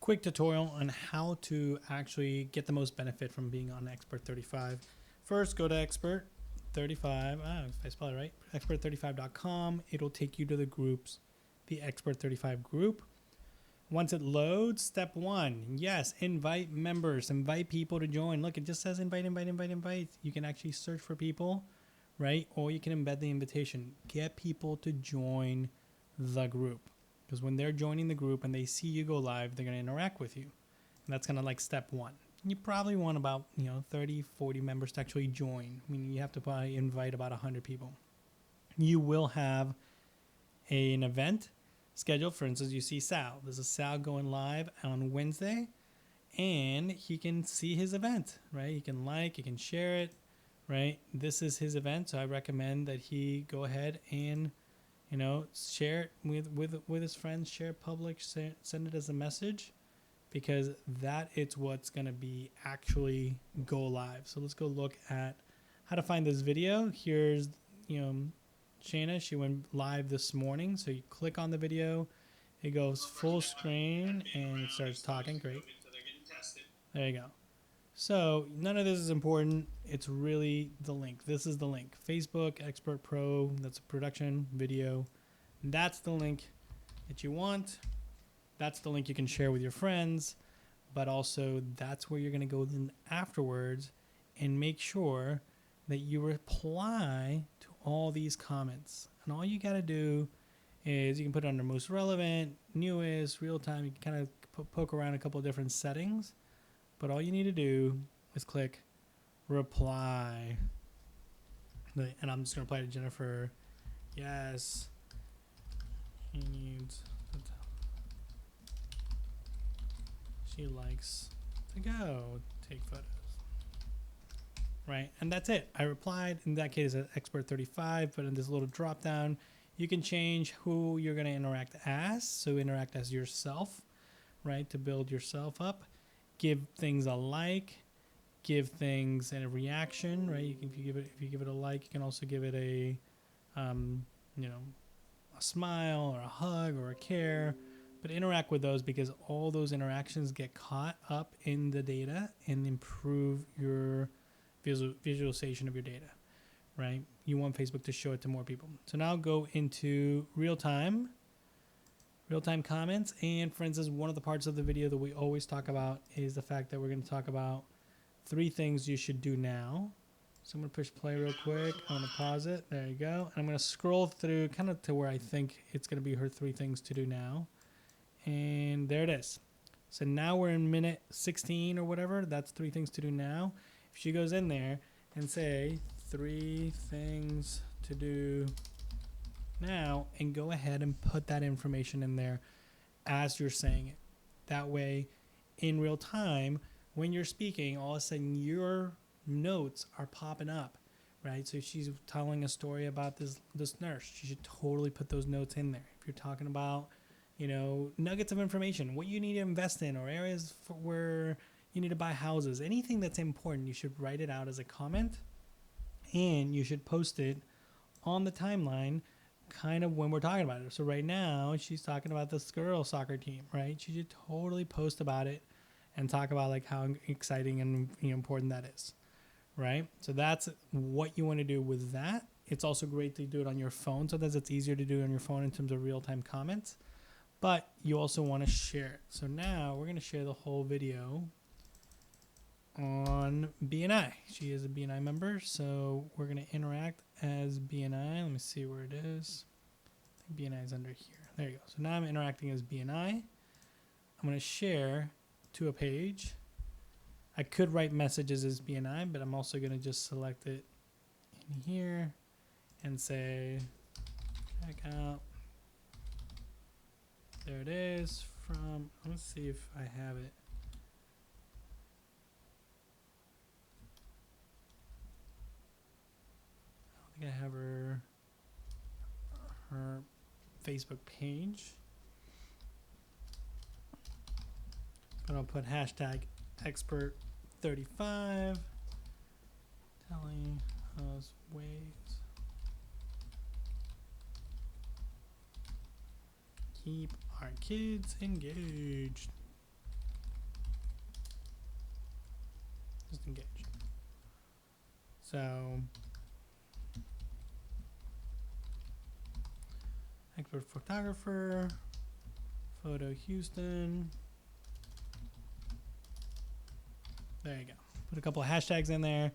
quick tutorial on how to actually get the most benefit from being on Expert35. First, go to Expert35. If I spell it right, Expert35.com. It'll take you to the groups, the Expert35 group. Once it loads, step one, yes, invite members, invite people to join. Look, it just says invite, invite, invite, invite. You can actually search for people, right? Or you can embed the invitation. Get people to join the group. Because when they're joining the group and they see you go live, they're going to interact with you. And that's kind of like step one. You probably want about 30, 40 members to actually join. I mean, you have to probably invite about 100 people. You will have an event scheduled. For instance, you see Sal. There's a Sal going live on Wednesday, and he can see his event, right? He can he can share it, right? This is his event, so I recommend that he go ahead and share it with his friends, share it public, send it as a message, because that is what's going to be actually go live. So let's go look at how to find this video. Here's Shayna, she went live this morning. So you click on the video, it goes full screen and it starts talking. Great. There you go. So none of this is important. It's really the link. This is the link. Facebook Expert Pro. That's a production video. That's the link that you want. That's the link you can share with your friends. But also that's where you're going to go then afterwards and make sure that you reply to all these comments. And all you got to do is you can put it under most relevant, newest, real time. You can kind of poke around a couple of different settings. But all you need to do is click reply. And I'm just going to reply to Jennifer. Yes. He needs she likes to go take photos. Right? And that's it. I replied. In that case, it's Expert35. But in this little drop down, you can change who you're going to interact as. So interact as yourself, right? To build yourself up. Give things a like, give things a reaction, right? If you give it a like, you can also give it a smile or a hug or a care, but interact with those, because all those interactions get caught up in the data and improve your visualization of your data, right? You want Facebook to show it to more people. So now go into real-time comments. And for instance, one of the parts of the video that we always talk about is the fact that we're going to talk about 3 things you should do now. So I'm going to push play real quick. I'm going to pause it. There you go. And I'm going to scroll through kind of to where I think it's going to be her 3 things to do now. And there it is. So now we're in minute 16 or whatever. That's 3 things to do now. If she goes in there and say 3 things to do now, and go ahead and put that information in there as you're saying it. That way, in real time, when you're speaking, all of a sudden your notes are popping up, right? So if she's telling a story about this nurse, she should totally put those notes in there. If you're talking about, nuggets of information, what you need to invest in, or areas where you need to buy houses, anything that's important, you should write it out as a comment, and you should post it on the timeline kind of when we're talking about it. So right now she's talking about this girl soccer team, right? She should totally post about it and talk about like how exciting and important that is, right? So that's what you want to do with that. It's also great to do it on your phone, so that it's easier to do it on your phone in terms of real-time comments, but you also want to share it. So now we're going to share the whole video on BNI. She is a BNI member, so we're going to interact as BNI. Let me see where it is. I think BNI is under here. There you go. So now I'm interacting as BNI. I'm going to share to a page. I could write messages as BNI, but I'm also going to just select it in here and say check out. There it is from, let's see if I have it. I have her Facebook page, but I'll put hashtag Expert35 telling us ways keep our kids engaged. Just engage. So expert photographer, photo Houston. There you go. Put a couple of hashtags in there.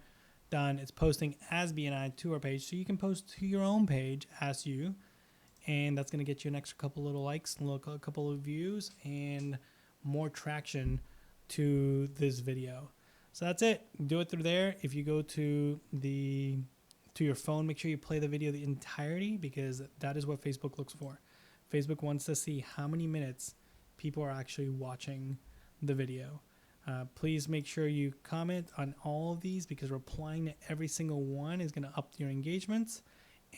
Done. It's posting as BNI to our page. So you can post to your own page as you. And that's going to get you an extra couple little likes, a couple of views, and more traction to this video. So that's it. Do it through there. If you go to your phone, make sure you play the video the entirety, because that is what Facebook looks for. Facebook wants to see how many minutes people are actually watching the video. Please make sure you comment on all of these, because replying to every single one is going to up your engagements,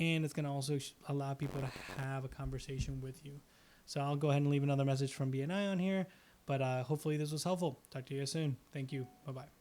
and it's going to also allow people to have a conversation with you. So I'll go ahead and leave another message from BNI on here, but hopefully this was helpful. Talk to you soon. Thank you. Bye-bye.